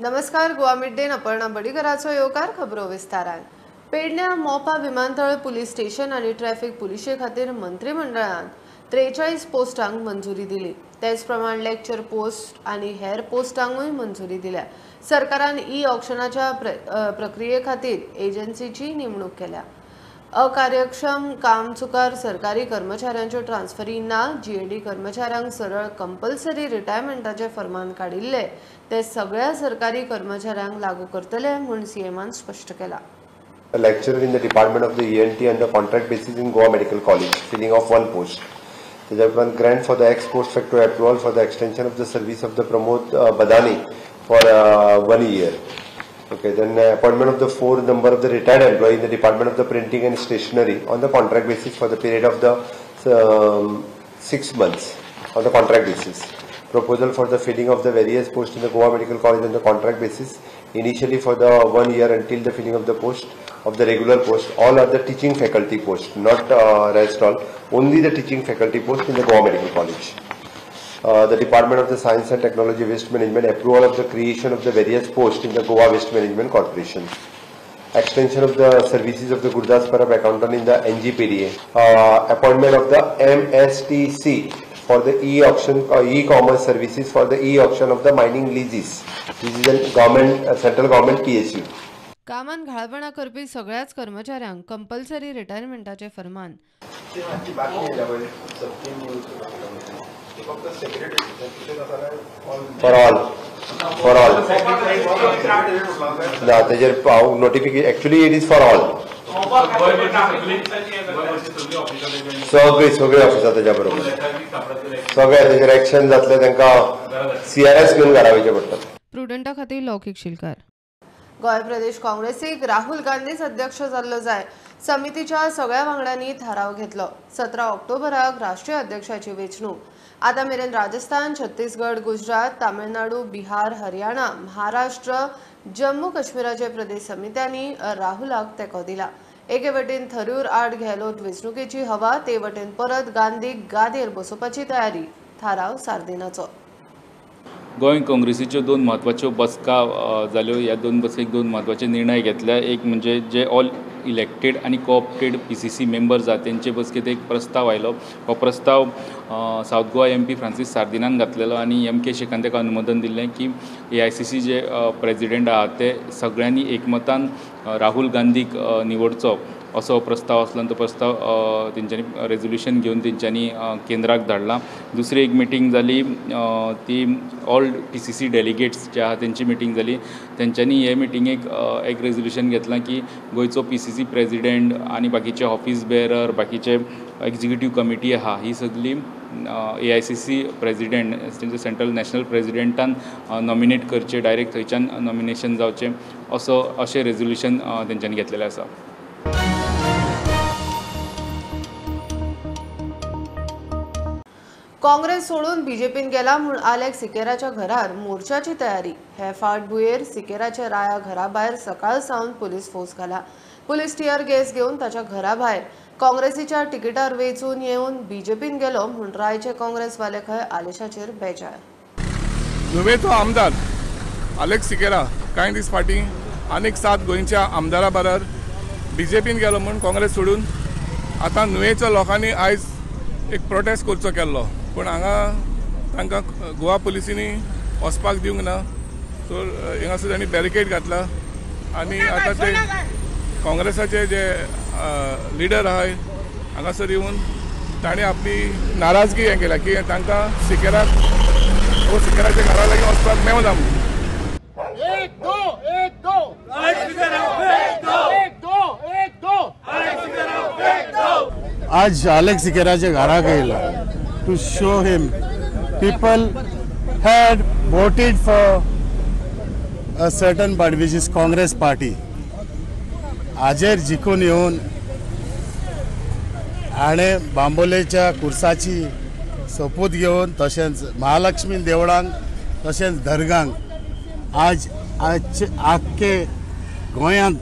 नमस्कार, Goa mid day Aparna बडीकराचो येवकार खबरो विस्तारान। पेडण्या मोपा विमानतळ पुलीस स्टेशन आणि ट्रॅफिक पुलिशे खातीर मंत्रिमंडळान 43 पोस्टांक मंजुरी दिली। तेच प्रमाण लेक्चर पोस्ट आणि हेर पोस्टांकूय मंजुरी दिल्या। सरकारान ई ऑक्शनाच्या प्रक्रिये खातीर एजन्सीची नेमणूक केल्या। अकार्यक्षम कामचुकार सरकारी कर्मचाऱ्यांच्यो ट्रान्सफरी ना जीएडी कर्मचाऱ्यांक सरळ कंपल्सरी रिटायरमेंटाचे फरमान काडिल्ले ते सगळ्या सरकारी कर्मचाऱ्यांक लागू करतले म्हूण सीएमान स्पष्ट केला। A lecturer in the department of the ENT on the contract basis in Goa Medical College, filling of one post. The government grant for the ex post facto approval for the extension of the service of the Pramod Badani for 1 year. Okay, then appointment of the 4th number of the retired employee in the department of the printing and stationery on the contract basis for the period of the 6 months on the contract basis. Proposal for the filling of the various posts in the Goa Medical College on the contract basis, initially for the 1 year until the filling of the post of the regular post. All are the teaching faculty posts, not rest all. Only the teaching faculty post in the Goa Medical College. The Department of the Science and Technology Waste Management approval of the creation of the various posts in the Goa Waste Management Corporation. Extension of the services of the Gurdaspur accountant in the NGPDA. Appointment of the MSTC for the e-auction e-commerce services for the e-auction of the mining leases. This is a government central government PSU. कामान घाळपणा करपी सगळ्याच कर्मचाऱ्यांक compulsory रिटायरमेंटाचे फरमान। For all. No, notification actually it is for all. सगळे ऑफिसात त्याच्या बरोबर सगळे त्याचे ऍक्शन जातले त्यांना CRS घेऊन घरावेचे पडतात। प्रुडंटा खातीर लौकिक शिलकार। गोय प्रदेश काँग्रेसीक राहुल गांधीच अध्यक्ष जाल्लो जाय समितीच्या सगळ्या वांगड्यांनी थाराव घेतलो। 17 ऑक्टोबराक राष्ट्रीय अध्यक्षाची वेंचणूक। आता मेरेन राजस्थान, छत्तीसगड, गुजरात, तामिळनाडू, बिहार, हरियाणा, महाराष्ट्र, जम्मू काश्मीराचे प्रदेश समित्यांनी राहुलाक तेंको दिला। एके वटेन थरूर आड गेहलोत वेंचणुकेची हवा, ते वटेन परत गांधीक गादयेर बसोवपाची तयारी, थाराव सार्दिनाचो। गोंय काँग्रेसीच्यो 2 म्हत्वाच्यो बसका जाल्यो। ह्या 2 बसकेक 2 म्हत्वाचे निर्णय घेतल्या। एक म्हणजे जे ऑल इलेक्टेड आणि कोऑप्टेड PCC मेंबर्स आहात तेंचे बसकेत एक प्रस्ताव आयलो। हो प्रस्ताव साउथ गोवा MP फ्रांसीस सार्दिनान घातलेलो आणि MK शेखान तेका अनुमोदन दिल्लें की AICC जे प्रेसिडेंट आहात ते सगळ्यांनी एकमतान राहुल गांधीक निवडचो असो प्रस्ताव आसलो। तो प्रस्ताव तेंच्यांनी रेजोल्यूशन घेवन तेंच्यांनी केंद्राक धाडला। दुसरी एक मिटींग जाली ती ऑल PCC डेलिगेट्स जे आहा तेंची मिटींग जाली। तेंच्यांनी हे मिटींगेक एक रेजोल्यूशन घेतलां की गोंयचो PCC प्रेसिडेंट आनी बाकीचे ऑफिस बेरर बाकीचे एक्झिक्युटीव कमिटी आहा ही सगळी AICC प्रेसिडेंट तेंचे सेंट्रल नॅशनल प्रेसिडेंटान नॉमिनेट करचे, डायरेक्ट थंयच्यान नॉमिनेशन जावचें अशें रेजोल्यूशन तेंच्यांनी घेतलेलें आसा। काँग्रेस सोडून बीजेपीन गेला म्हूण आलेक्स सिकेराच्या घरार मोर्चाची तयारी। हे फाटभुंयेर सिकेराच्या राया घरा भायर सकाळ सावन पुलीस फोर्स घाला। पुलीस टियर गॅस घेवन ताच्या घरा भायर काँग्रेसीच्या तिकिटार वेचून येवन बीजेपीन गेलो म्हूण रायचे काँग्रेसवाले खंय आलेशाचेर बेजार। नुवेचो आमदार आलेक्स सिकेरा कांय दीस फाटीं आनीक 7 गोंयच्या आमदारा बरोबर बीजेपीन गेलो म्हूण काँग्रेस सोडून आतां नुवेच्या लोकांनी आयज एक प्रोटेस्ट करचो केल्लो पूण हांगा तांकां गोवा पुलिसींनी वचपाक दिवंक ना। सो हिंगासर तांणी बॅरिकेड घातला आनी आतां ते काँग्रेसाचे जे लिडर आहाय हांगासर येवन ताणें आपली नाराजगी हें केल्या की तांकां सिकेराच्या घरा लागीं वचपाक मेवना म्हणून। आज आलेक्स सिकेराच्या घरा गेला to show him people had voted for a certain party which is Congress party. आजेर जिखून येवन आणि बांबोलेच्या कुर्साची सोपूत घेवन तशेंच महालक्ष्मी देवळांक तशेंच दर्गांक आज आख्खे गोंयांत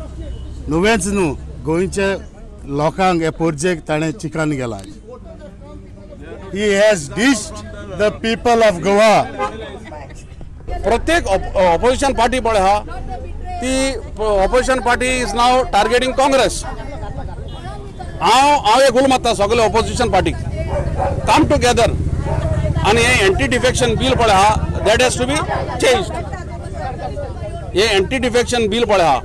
नुवेंच न्हू गोंयचे लोकांक हे पोरजेक ताणें चिकन गेला। He has dished the people of Goa प्रत्येक ऑपोजिशन पार्टी पळय हा ती opposition party is now targeting Congress. हांव एक उलो मारता सगळे ऑपोजिशन पार्टीक कम टुगेदर आणि हे एंटी डिफेक्शन बिल पळय हा that has to be changed. हे एंटी डिफेक्शन बिल पळय हा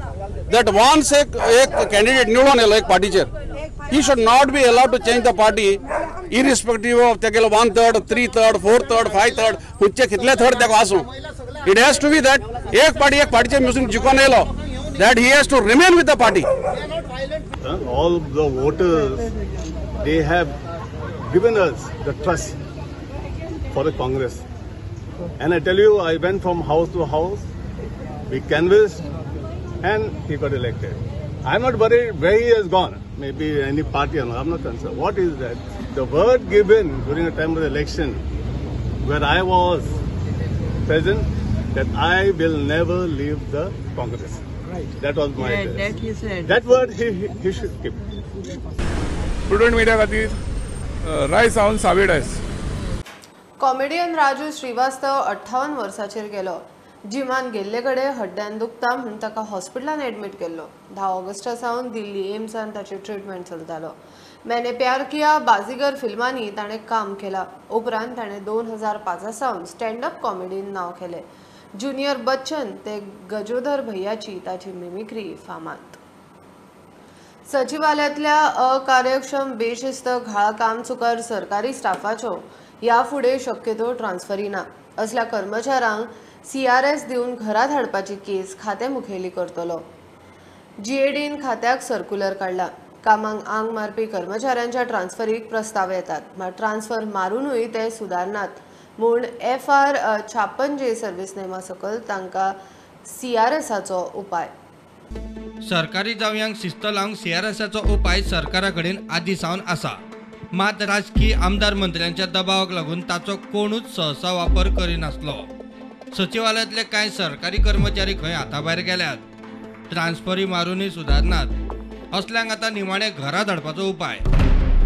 दॅट वन्स एक कॅन्डिडेट निवडून येयलो एक पार्टीचेर he should not be allowed to change the party irrespective of तेगेलो 1/3, 3/3, 4/3, 5/3 हुच्चे कितले थर्ड तेका आसूं. It has to be that एक पार्टीचे म्युजीक जिखून येयलो that he has to remain with the party. All the voters, they have given us the trust for the Congress. And I tell you, I went from house to house, we canvassed and he got elected. I'm not worried where he has gone. Maybe any party or not, I'm not concerned. What is that? The word given during the time of the election, where I was present, that I will never leave the Congress. Right. That was my. Yeah, that he said. That word he should keep. Prudent media खातीर राय सावन सावेडायस. Comedian Raju Srivastava 58 वर्सांचेर गेलो. जिमान गेल्ले कडेन हड्ड्यान दुखता म्हणून ताका हॉस्पिटलान admit केल्लो. 10 ऑगस्टा सावन दिल्ली एम्सान ताची ट्रिटमेंट चलतालो. मैंने प्यार किया, बाजीगर फिल्मांनी ताणें काम केलां. उपरांत ताणें 2005 सावन स्टँडअप कॉमेडीन नांव केलें. ज्युनियर बच्चन ते गजोदर भैयाची ताची मिमिक्री फामाद. सचिवालयातल्या अकार्यक्षम बेशिस्त घाळ कामचुकार सरकारी स्टाफाच्यो ह्या फुडें शक्यतो ट्रान्सफरी ना. असल्या कर्मचाऱ्यांक CRS दिवन घरा धाडपाची केस खाते मुखेली करतलो. GADन खात्याक सर्क्युलर काढला. कामांक आंग मारपी कर्मचाऱ्यांच्या ट्रान्सफरीक प्रस्ताव येतात. मात ट्रान्सफर मारूनय ते सुदारनात म्हूण FR 56J सर्व्हिस नेमा सकल तांकां CRSचो उपाय. सरकारी जावयांक शिस्त लावंक CRSचो उपाय सरकारा कडेन आदी सावन आसा. मात राजकीय आमदार मंत्र्यांच्या दबावाक लागून ताचो कोणूच सहसा वापर करिनासलो. सचिवालयातले कांय सरकारी कर्मचारी खंय हाताभायर गेल्यात. ट्रान्सफरी मारूनय सुदारनात. असल्यांक आतां निमाणे घरा धाडपाचो उपाय.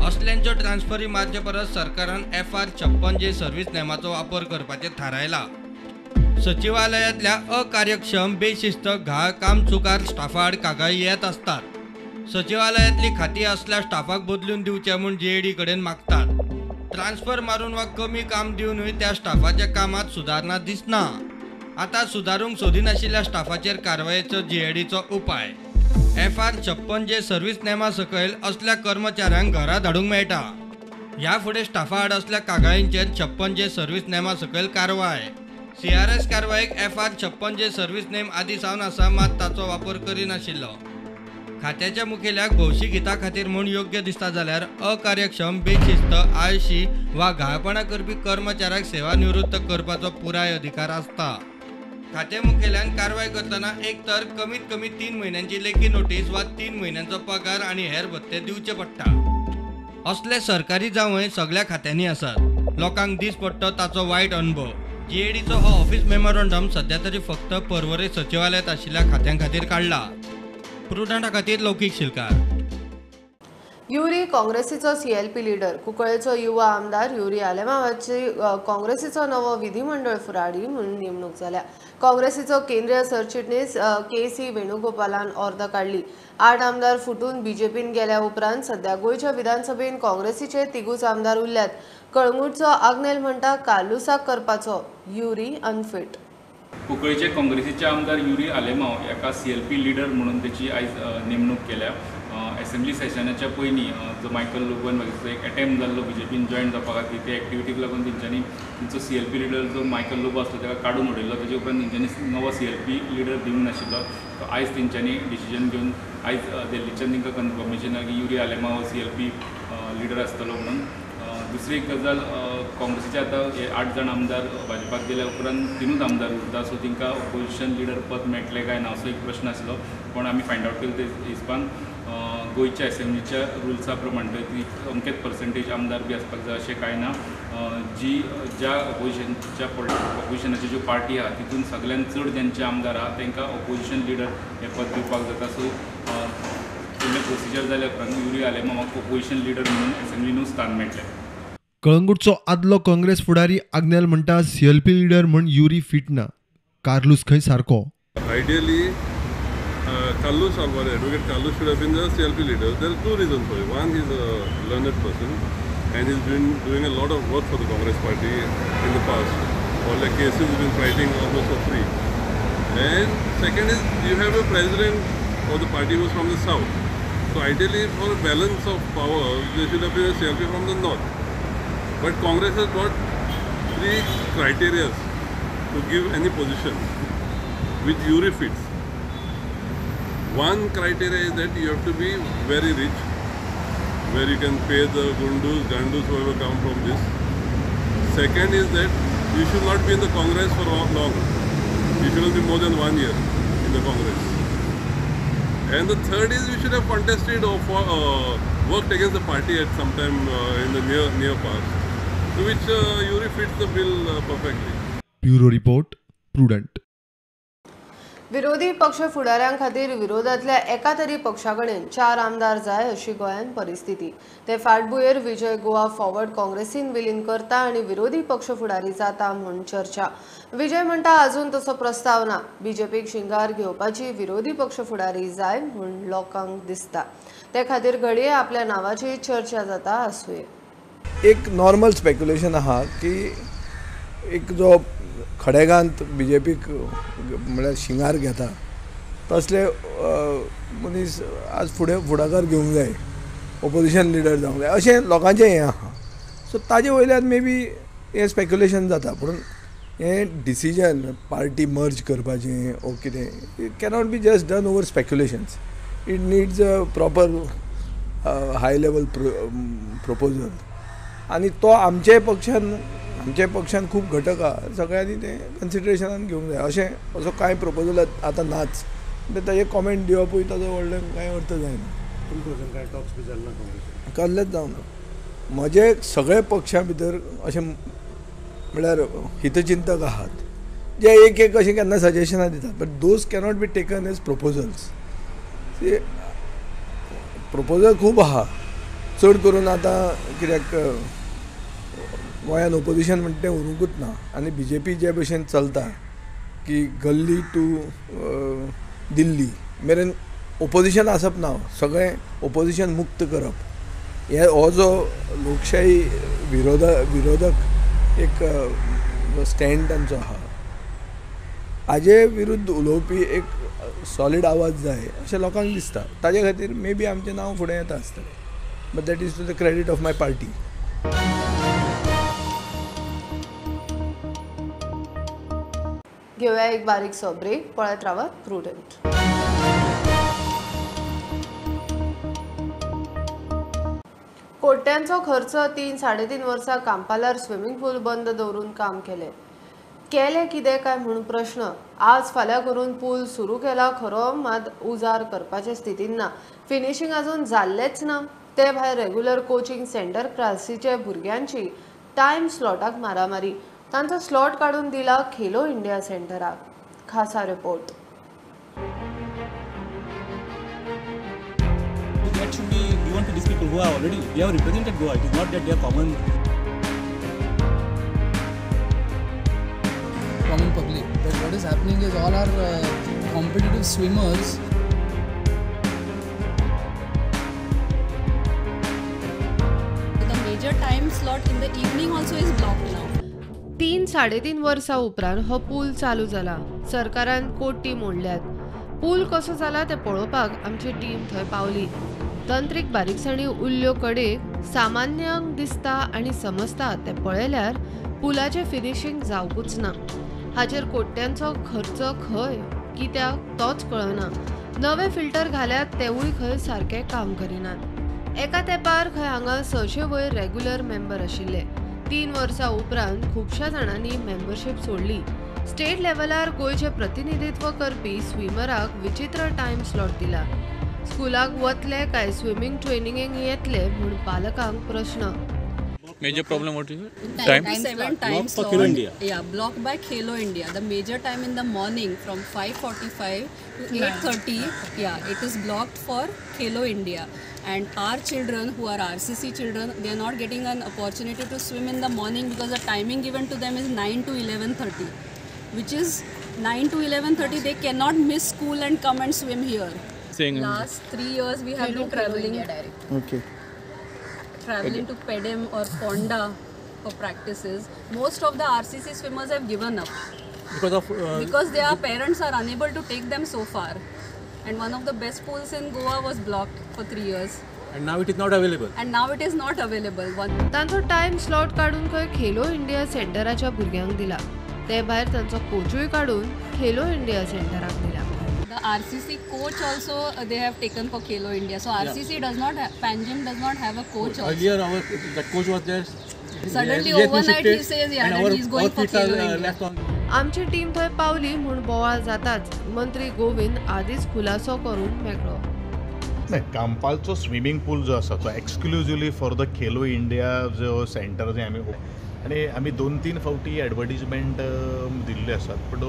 असल्यांच्यो ट्रान्सफरी मारचे परस सरकारान FR 56J सर्व्हिस नेमाचो वापर करपाचें थारायला. सचिवालयातल्या अकार्यक्षम बेशिस्त घाळ कामचुकार स्टाफाड कागाळी येत असतात. सचिवालयातली खाती असल्या स्टाफाक बदलून दिवचे म्हूण JAD कडेन मागतात. ट्रान्सफर मारून वा कमी काम दिवनूय त्या स्टाफाच्या कामात सुदारणा दिसना. आता सुदारूंक सोदिनाशिल्ल्या स्टाफाचेर कारवायेचो JADचो उपाय. FR 56J सर्व्हिस नेमा सकयल असल्या कर्मचाऱ्यांक घरा धाडूंक मेळटा. ह्या फुडें स्टाफा आड असल्या कागाळींचेर 56J सर्व्हिस नेमा सकयल कारवाय. CRS कारवायेक FR 56J service name आदी सावन आसा मात ताचो वापर करिनाशिल्लो. खात्याच्या मुखेल्याक भौशीक हिता खातीर म्हूण योग्य दिसता जाल्यार अकार्यक्षम बेशिस्त आळशी वा घाळपणा करपी कर्मचाऱ्याक सेवानिवृत्त करपाचो पुराय अधिकार आसता. खाते मुखेल्यान कारवाय करतना एक तर कमीत कमी 3 म्हयन्यांची लेखी नोटीस वा 3 म्हयन्यांचो पगार आनी हेर भत्ते दिवचे पडटा. असले सरकारी जावंय सगळ्या खात्यांनी आसात. लोकांक दीस पडटा ताचो वायट अनुभव. JADचो हो ऑफिस मेमोरंडम सध्या तरी फक्त पर्वरे सचिवालयात आशिल्ल्या खात्यां खातीर काडला. प्रुडंटा खातीर लौकीक शिलकार. युरी काँग्रेसीचो CLP लीडर. कुंकळ्ळेचो युवा आमदार युरी आलेमावाची काँग्रेसीचो नवो विधिमंडळ फुडारी म्हणून नेमणूक जाल्या. काँग्रेसीचो केंद्रीय सरचिटणीस KC वेणुगोपालान अर्द काढली. 8 आमदार फुटून BJPन गेल्या उपरांत सध्या गोंयच्या विधानसभेन काँग्रेसीचे 3 आमदार उरल्यात. कळंगूटचो आग्नेल म्हणटा कालुसाक करपाचो युरी अनफिट. कुंकळ्ळेचे काँग्रेसीचे आमदार युरी आलेमाव याका CLP लीडर म्हणून त्याची आयज नेमणूक केल्या. असेंब्ली सेशनाच्या पयलीं जो मायकल लोबन वागीचो एक अटेम्प्ट जाल्लो BJPन जॉयन जावपा खातीर ते एक्टिविटीक लागून तेंच्यांनी तेंचो CLP लीडर जो मायकल लोबो आसलो ताका काडून उडयलो. तेजे उपरांत तेंच्यांनी नवो CLP लीडर दिवंक नाशिल्लो. आयज तेंच्यांनी डिसिजन घेवन आयज दिल्लीच्यान तांकां कन्फर्मेशन की युरी आलेमाव CLP लीडर आसतलो म्हणून. दुसरी गजाल काँग्रेसीचे आतां हे 8 जाण आमदार भाजपाक गेल्या उपरांत 3 आमदार उरता सो तांकां ऑपोजिशन लीडर पद मेळटलें काय ना असो एक प्रश्न आसलो. पण आमी फायंड आवट केलें ते हिसपान गोंयच्या असेंब्लीच्या रुल्सा प्रमाण ती अमकेच पर्संटेज आमदार बी आसपाक जाय अशें कांय ना. ज्या ऑपोजिशनाच्यो ज्यो पार्टी आहा तितून सगळ्यान चड ज्यांचे आमदार आहा तांकां ऑपोजिशन लीडर हे पद दिवपाक जाता. सो फुडले प्रोसिजर जाल्या उपरांत युरी आलेमावाक ऑपोजिशन लीडर म्हणून असेंब्लीनूच स्थान मेळटलें. कळंगूटचो आदलो काँग्रेस फुडारी आग्नेल म्हणटा CLP लीडर म्हूण युरी फिट ना. कार्लूस खंय सारको. Ideally, Carlos Alvarez, Advocate Carlos should have been the CLP leader. There are two reasons for it. One, he's a learned person and he's been doing a lot of work for the Congress party in the past. All the cases he's been fighting almost for free. And second is, you have a president of the party who's from the south. So ideally, for a balance of power, there should have been a CLP from the north. But Congress has got three criteria to give any position which URI fits. One criteria is that you have to be very rich, where you can pay the gundus, gandus, whoever come from this. Second is that you should not be in the Congress for long. You shouldn't be more than 1 year in the Congress. And the third is you should have contested or worked against the party at some time in the near past, to which URI fits the bill perfectly. Bureau report prudent. विरोधी पक्ष फुडाऱ्यां खातीर विरोधातल्या एका तरी पक्षा कडेन 4 आमदार जाय अशी गोंयांत परिस्थिती. ते फाटभुंयेर विजय गोवा फॉरवर्ड काँग्रेसीन विलीन करता आनी विरोधी पक्ष फुडारी जाता म्हूण चर्चा. विजय म्हणटा अजून तसो प्रस्ताव ना. बीजेपीक शिंगार घेवपाची विरोधी पक्ष फुडारी जाय म्हूण लोकांक दिसता. ते खातीर घडये आपल्या नांवाची चर्चा जाता आसूं. एक नॉर्मल स्पेक्युलेशन आहा की एक जो खडेगांत बीजेपीक म्हळ्यार शिंगार घेता तसले मनीस आज फुडाकार घेवंक जाय, ओपोजिशन लिडर जावंक जाय अशें लोकांचें हें आहा. सो ताजे वयल्यान मे बी हें स्पेक्युलेशन जाता. पूण हें डिसिजन पार्टी मर्ज करपाचें ओ कितें it cannot be just done over speculations. It needs a proper high level proposal आनी तो आमचे पक्षान खूब घटक आहा. सगळ्यांनी तें कन्सिडरेशनान घेवंक जाय. अशें असो कांय प्रपोजल आतां नाच. ताजे कॉमेंट दिवपूय ताजो व्हडलें कांय अर्थ जायना. कसलेंच जावना. म्हजे सगळे पक्षां भितर अशें म्हळ्यार हितचिंतक आहात जे एक अशें केन्ना सजेशनां दितात, but those cannot be taken as proposals. Proposal खूब आहा. चड करून आतां कित्याक गोंयान ओपोजिशन म्हणटा तें उरूंकूच ना आनी बीजेपी जे भशेन चलता की गल्ली टू दिल्ली मेरेन ओपोजिशन आसप ना. सगळें ओपोजिशन मुक्त करप हो जो लोकशाही विरोधक एक स्टँड तांचो आहा हाजे विरुद्ध उलोवपी एक सॉलीड आवाज जाय अशें लोकांक दिसता. ताजे खातीर मे बी आमचें नांव फुडें येता आसतलें. But that is to the credit of my party. घेऊया एक बारीकसो ब्रेक. पळत राहा प्रुडंट. कोट्यांचो खर्च 3-3.5 वर्सां कांपालार स्विमींग पूल बंद दवरून काम केले कितें काय म्हणून प्रश्न. आज फाल्यां करून पूल सुरू केला खरो, मात उजार करपाचे स्थितीन ना. फिनिशिंग अजून जाल्लेच ना. ते भायर रेग्युलर कोचिंग सेंटर क्लासीचे भुरग्यांची टायम स्लॉटाक मारामारी. तांचो स्लॉट काढून दिला खेलो इंडिया सेंटराक. खासा report. That should be given to these people who are already, they have represented Goa. It is not that they are common public. But what is happening is all our competitive swimmers the major time slot in the evening also is blocked now. 3-3.5 वर्सां उपरांत हो पूल चालू जाला. सरकारान कोटी मोडल्यात. पूल कसो जाला ते पळोवपाक आमची टीम थंय पावली. तंत्रीक बारीकसाणी उरल्यो कडेक सामान्यांक दिसता आनी समजता ते पळयल्यार पुलाचें फिनिशिंग जावंकूच ना. हाचेर कोट्यांचो खर्च खंय कित्याक तोच कळना. नवे फिल्टर घाल्यात तेवूय खंय सारके काम करिनात. एका तेंपार खंय हांगा 600 वयर रेग्युलर मेंबर आशिल्ले. 3 वर्सां उपरांत खुबश्या जाणांनी मेंबरशीप सोडली. स्टेट लेवलार गोंयचे प्रतिनिधित्व करपी स्विमराक विचित्र टायम स्लॉट दिला. स्कुलाक वतले काय स्विमिंग ट्रेनिंगेक येतले म्हूण पालकांक प्रश्न. Major problem what is it? 7 time slot. Khelo India. Yeah, blocked by Khelo India. The major time in the morning from 5:45 to 8:30. Yeah, it is blocked for Khelo India. And our children who are RCC children, they are not getting an opportunity to swim in the morning because the timing given to them is 9 to 11:30, which is 9 to 11:30 they cannot miss school and come and swim here. Last 3 years we have been traveling. Okay. Traveling to Pedem or Ponda for practices. Most of the RCC swimmers have given up because their parents are unable to take them so far. And one of the best pools in Goa was blocked for 3 years. And now it is not available. And now it is not available. तांचो time slot काढून खंय Khelo India सेंटराच्या भुरग्यांक दिला. ते भायर तांचो कोचूय काढून Khelo India सेंटराक दिला. The RCC coach also they have taken for Khelo India. So RCC does not have, Panjim does not have a coach also. Earlier the coach was there. Suddenly overnight he says that he's going for Khelo India. आमची team थंय पावली म्हूण बोवाळ जाताच मंत्री गोविंद आदीच खुलासो करून मेकळो. नाही, कांपालचो स्विमींग पूल जो आसा तो एक्सक्लुझिवली फॉर द खेलो इंडिया जो सेंटर जे आमी 2-3 फावटी एडवर्टिजमेंट दिल्ले आसात, पूण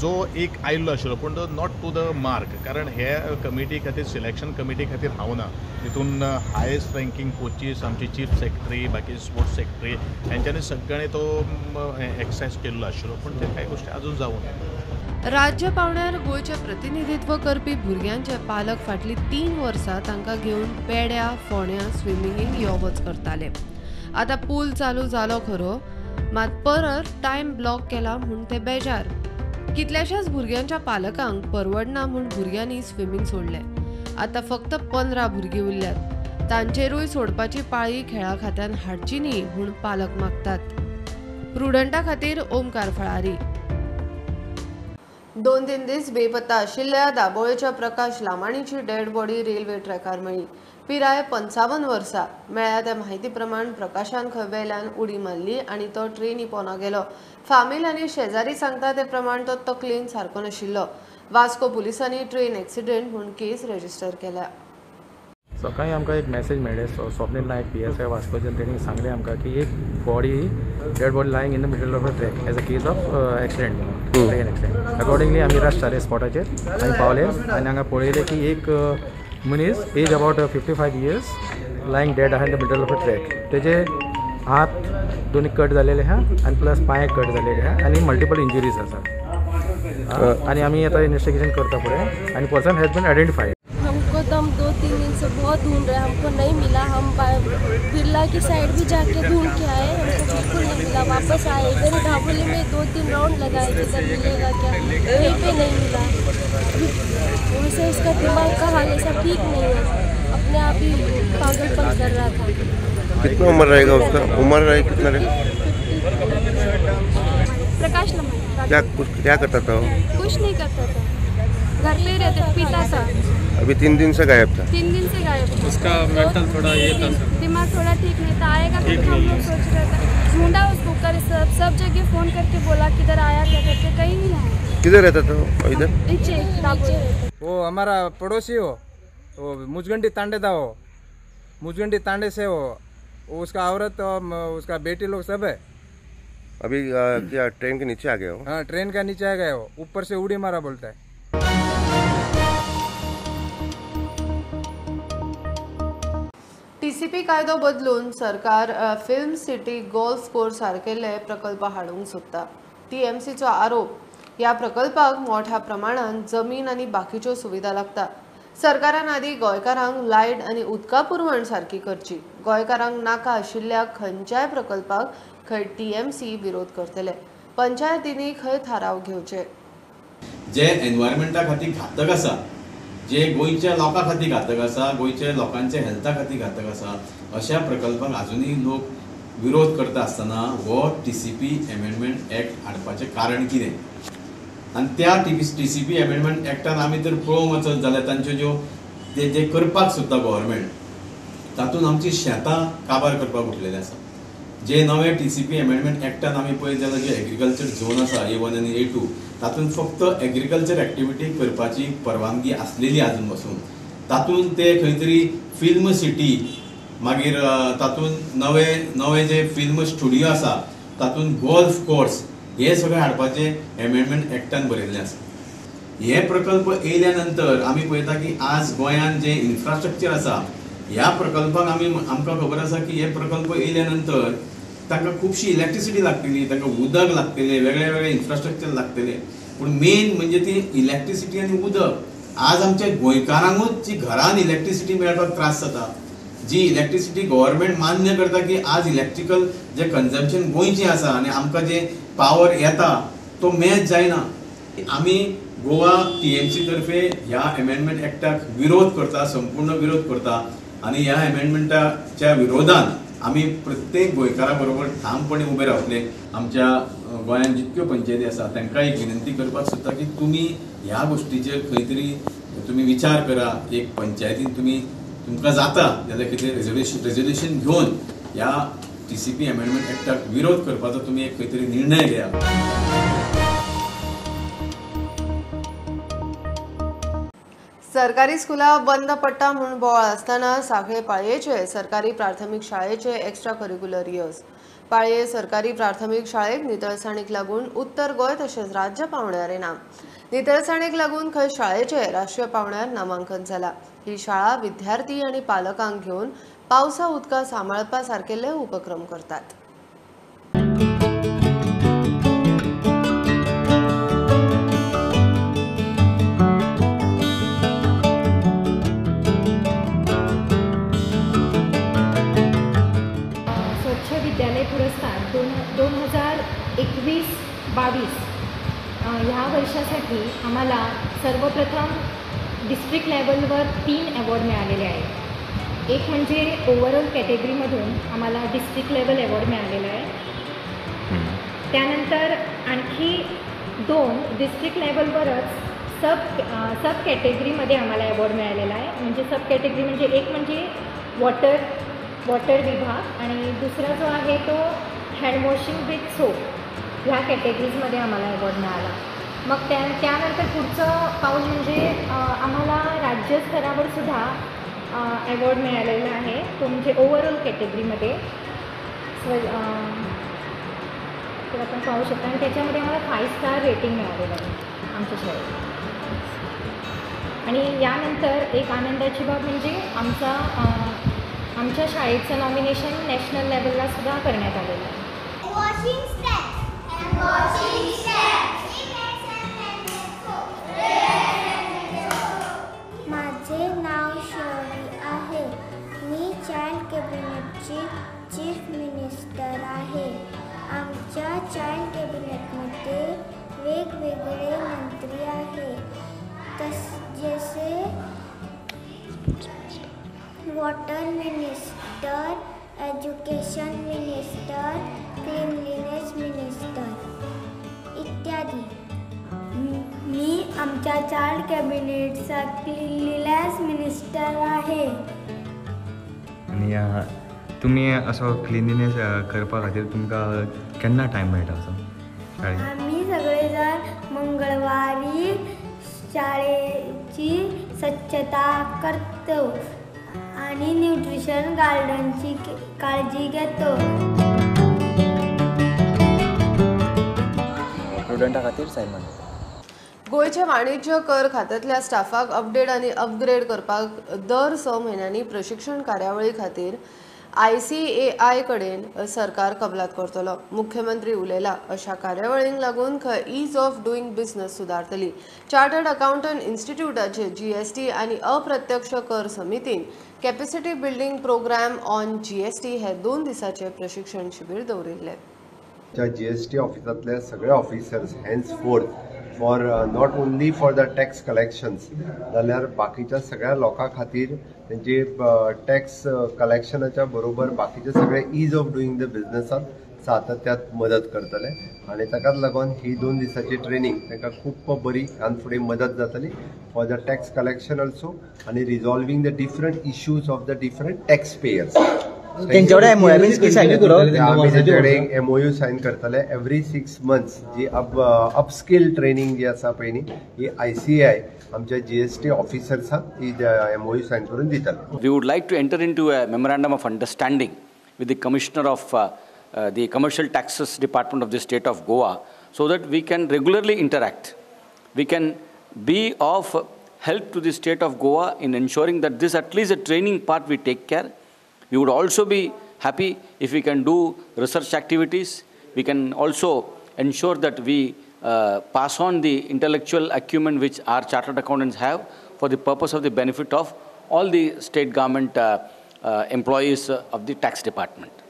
जो एक आयिल्लो आशिल्लो पूण तो नॉट टू द मार्क. कारण हे कमिटी खातीर सिलेक्शन कमिटी खातीर हांव ना, तितून हायेस्ट रँकींग कोचीस आमचे चीफ सेक्रेटरी बाकी स्पोर्ट्स सेक्रेटरी हेंच्यांनी सगळ्यांनी तो एक्सरसायज केल्लो आशिल्लो, पूण ते कांय गोश्टी अजून जावूं. राज्य पावण्यार गोंयचे प्रतिनिधित्व करपी भुरग्यांचे पालक फाटली 3 वर्सां तांकां घेवन पेड्या फोंड्या स्विमिंगेक यो वच करताले. आतां पूल चालू जालो खरो, मात परत टायम ब्लॉक केला म्हूण ते बेजार. कितल्याशाच भुरग्यांच्या पालकांक परवडना म्हूण भुरग्यांनी स्विमींग सोडले. आतां फक्त 15 भुरगीं उरल्यात. तांचेरूय सोडपाची पाळी खेळा खात्यान हाडची न्ही म्हूण पालक मागतात. प्रुडंटा खातीर ओमकार फळारी. 2-3 दीस बेपत्ता आशिल्ल्या दाबोळेच्या प्रकाश लामाणीची डेड बॉडी रेल्वे ट्रॅकार मेळ्ळी. पिराय 55 वर्सां. मेळ्ळ्या त्या म्हायती प्रमाण प्रकाशान खंय वेल्यान उडी मारली आनी तो ट्रेनी पोना गेलो. फामील आनी शेजारी सांगता ते प्रमाण तो तकलेन सारको नाशिल्लो. वास्को पुलिसांनी ट्रेन एक्सिडेंट म्हूण केस रजिस्टर केल्या. सकाळी आमकां एक मेसेज मेळ्ळें स्वप्नील नायक PSI वास्कोच्यान तेणी सांगलें आमकां की एक body dead body lying in the middle of the track as a case of accident म्हणून ट्रेन एक्सिडेंट. अकॉर्डिंगली आमी रश जाले स्पॉटाचेर आनी पावले आनी हांगा पळयलें की एक मनीस age about 55 years lying dead आहा in the middle of the track. तेजे हात दोनी कट जालेले आहा आनी प्लस पांय कट जालेले आहा आनी मल्टिपल इंजुरीज आसात. आनी आमी आतां इन्वेस्टिगेशन करता फुडें आनी पर्सन हॅज बीन आयडेंटिफाईड. हमको तो हम 2-3 दिन से बहुत ढूंढ रहे हैं, हमको नहीं मिला. हम बिरला की साइड भी जाके ढूंढ के आए, हमको बिल्कुल नहीं मिला. वापस आए इधर ढाबोली में 2-3 राउंड लगाए इधर मिलेगा क्या, कहीं पे नहीं मिला. वैसे इसका दिमाग का हाल ऐसा ठीक नहीं है, अपने आप ही पागलपन कर रहा था. कितना उम्र रहेगा उसका? उम्र रहे कितना रहे? प्रकाश लामानी. क्या करता था वो? कुछ नहीं करता था, घर पे रहते, पीता था. अभी 3 दिन से गायब था. 3 दिन से गायब था. उसका मेंटल थोड़ा ये था, दिमाग थोड़ा ठीक नहीं था. आएगा तो हम लोग सोच रहे थे, ढूंढा उसको कर सब जगह फ़ोन करके बोला किधर आया क्या करके, कहीं नहीं आया. किधर रहता था वो? इधर नीचे. वो हमारा पड़ोसी हो, वो मुजगंडी तांडे था. वो मुजगंडी तांडे से वो उसका औरत उसका बेटी लोग सब है. अभी क्या ट्रेन के नीचे आ गया हो? हाँ, ट्रेन का नीचे आ गया हो, ऊपर से उड़ी मारा बोलता है. TCP कायदो बदलून सरकार फिल्म सिटी गोल्फ कोर्स सारकेले प्रकल्प हाडूंक सोदता. TMCचो आरोप. ह्या प्रकल्पाक मोठ्या प्रमाणात जमीन आनी बाकीच्यो सुविधा लागता. सरकारान आदी गोंयकारांक लायट आनी उदका पुरवण सारकी करची. गोंयकारांक नाका आशिल्ल्या खंयच्याय प्रकल्पाक खंय TMC विरोध करतले. पंचायतींनी खंय थाराव घेवचे. जे एनवायरमेंटा खातीर घातक आसा, जे गोंयच्या लोकां खातीर घातक आसा, गोंयच्या लोकांच्या हेल्था खातीर घातक आसा, अशा प्रकल्पाक आजुनूय लोक विरोध करता आसतना हो TCP एमेंडमेंट एक्ट हाडपाचें कारण कितें? आनी त्या TCP एमेंडमेंट एक्टान आमी जर पळोवंक वचत जाल्यार तांच्यो ज्यो जे करपाक सोदता गव्हर्मेंट, तातूंत आमची शेतां काबार करपाक उठलेले आसा. जे नवे TCP एमेंडमेंट एक्टान आमी पळयत जाल्यार जे एग्रीकल्चर झोन आसा A1 आनी A2, तातूंत फक्त एग्रीकल्चर एक्टिविटी करपाची परवानगी आसलेली आजून पासून. तातूंत ते खंय तरी फिल्म सिटी, मागीर तातूंत नवे जे फिल्म स्टुडिओ आसा, तातूंत गोल्फ कोर्स, हे सगळें हाडपाचे एमेंडमेंट एक्टान बरयल्लें आसा. हे प्रकल्प येयल्या नंतर आमी पळयता की आज गोंयांत जे इन्फ्रास्ट्रक्चर आसा, ह्या प्रकल्पाक आमकां खबर आसा की हे प्रकल्प येयल्या नंतर तांकां खुबशी इलेक्ट्रिसिटी लागतली, तांकां उदक लागतलें, वेगळे वेगळे इन्फ्रास्ट्रक्चर लागतलें. पूण मेन म्हणजे ती इलेक्ट्रिसिटी आनी उदक आज आमच्या गोंयकारांकूच जी घरान इलेक्ट्रिसिटी मेळपाक त्रास जाता, जी इलेक्ट्रिसिटी गव्हर्मेंट मान्य करता की आज इलेक्ट्रिकल जे कन्जम्पशन गोंयचें आसा आनी आमकां जे पावर येता तो मॅच जायना. आमी गोवा TMC तर्फे ह्या अमेंडमेंट एक्टाक विरोध करता, संपूर्ण विरोध करता आनी ह्या अमेंडमेंटाच्या विरोधान आमी प्रत्येक गोंयकारा बरोबर ठामपणे उबे रावतले. आमच्या गोंयांत जितक्यो पंचायती आसा तांकां एक विनंती करपाक सोदता की तुमी ह्या गोष्टीचेर खंय तरी तुमी विचार करा. एक पंचायतीन तुमकां जाता जाल्यार कितें रेजोल्युशन घेवन ह्या TCP अमेंडमेंट एक्टाक विरोध करपाचो तुमी एक खंय तरी निर्णय घेया. सरकारी स्कुला बंद पडटा म्हणून बोवाळ आसतना सांखळे पाळयेचे सरकारी प्राथमीक शाळेचे एक्स्ट्रा करिक्युलर इयर्स. पाळये सरकारी प्राथमीक शाळेक नितळसाणीक लागून उत्तर गोंय तशेंच राज्य पावंड्यार येना. नितळसाणीक लागून खंय शाळेचे राष्ट्रीय पावंड्यार नामांकन जाला. ही शाळा विद्यार्थी आनी पालकांक घेवन पावसा उदका सांबाळपा सारकेले उपक्रम करतात. विद्यालय पुरस्कार 2021-22 ह्या वर्षासाठी आम्हाला सर्वप्रथम डिस्ट्रिक्ट लेवलवर 3 अवॉर्ड मिळालेले आहेत. एक म्हणजे ओव्हरऑल कॅटेगरीमधून आम्हाला डिस्ट्रिक्ट लेवल अवॉर्ड मिळालेला आहे. त्यानंतर आणखी 2 डिस्ट्रिक्ट लेवलवरच सब कॅटेगरीमध्ये आम्हाला अवॉर्ड मिळालेला आहे. म्हणजे सब कॅटेगरी म्हणजे एक म्हणजे वॉटर विभाग आणि दुसरा जो आहे तो हँडवॉशिंग विथ सोप ह्या कॅटेगरीजमध्ये आम्हाला अवॉर्ड मिळाला. मग त्यानंतर पुढचं पाऊल म्हणजे आम्हाला राज्यस्तरावर सुद्धा अवॉर्ड मिळालेला आहे. तो म्हणजे ओव्हरऑल कॅटेगरीमध्ये तर आपण पाहू शकता आणि त्याच्यामध्ये आम्हाला 5 स्टार रेटिंग मिळालेलं आहे आमच्या शाळेत. आणि यानंतर एक आनंदाची बाब म्हणजे आमच्या शाळेचं नॉमिनेशन नॅशनल लेवलला सुद्धा करण्यात आलेलं आहे. माझे नाव शौरी आहे. मी चाइल्ड कॅबिनेटची चीफ मिनिस्टर आहे. आमच्या चाइल्ड कॅबिनेटमध्ये वेगवेगळे मंत्री आहेत जसे water minister, education minister, cleanliness minister इत्यादी. मी आमच्या चाइल्ड कॅबिनेटचा क्लीनलीनेस मिनिस्टर आहे. आणि तुम्ही असं क्लिनिनेस करपा खातीर तुमकां केन्ना टायम मेळटा असो शाळेंत? आम्ही सगळेजण मंगळवारी शाळेची स्वच्छता करतो आणि न्यूट्रिशन गार्डनची काळजी घेतो. स्टुडंटा खातीर सायमन. गोयच्या वाणिज्य कर खात्यातल्या स्टाफाक अपडेट आणि अपग्रेड करपाक दर 6 म्हयन्यांनी प्रशिक्षण कार्यावळी खातीर ICAI कडेन सरकार कबलात करतलो. मुख्यमंत्री उलयला अशा कार्यावळींक लागून खंय ईज ऑफ डुईंग बिझनेस सुदारतली. चार्टर्ड अकाउंटंट इन्स्टिट्यूटाचे GST आनी अप्रत्यक्ष कर समितीन capacity building programme on GST हे 2 दिसाचे प्रशिक्षण शिबीर दवरिल्ले. GST ऑफिसांतले सगळे officers henceforth for not only for the tax collections जाल्यार बाकीच्या सगळ्या लोकां खातीर तेंचे टॅक्स कलेक्शनाच्या बरोबर बाकीचे सगळे ईज ऑफ डुईंग द बिझनेसांत सातत्यात मदत करतले आनी ताकाच लागून ही 2 दिसाची ट्रेनिंग तांकां खूब बरी आनी फुडें मदत जातली for the tax collection also आनी resolving the different issues of the different tax payers. MOU sign करतले एवरी 6 months जी अपस्किल ट्रेनिंग जी आसा पळय न्ही ही ICAI आमच्या GST ऑफिसर्सांक ही MOU साइन करून दितले. We would like to enter into a memorandum of understanding with the Commissioner of the Commercial Taxes Department of the state of Goa so that we can regularly interact. We can be of help to the state of Goa in ensuring that this at least a training part we take care. We would also be happy if we can do research activities. We can also ensure that we pass on the intellectual acumen which our chartered accountants have for the purpose of the benefit of all the state government employees of the tax department.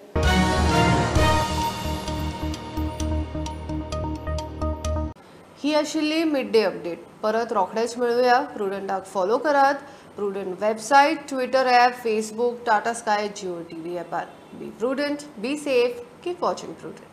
ही आशिल्ली mid day update. परत रोखडेच मेळुया. प्रुडंटाक follow करात. Prudent website, Twitter app, Facebook, Tata Sky, Jio TV ॲपार. Be Prudent, be safe, keep watching prudent.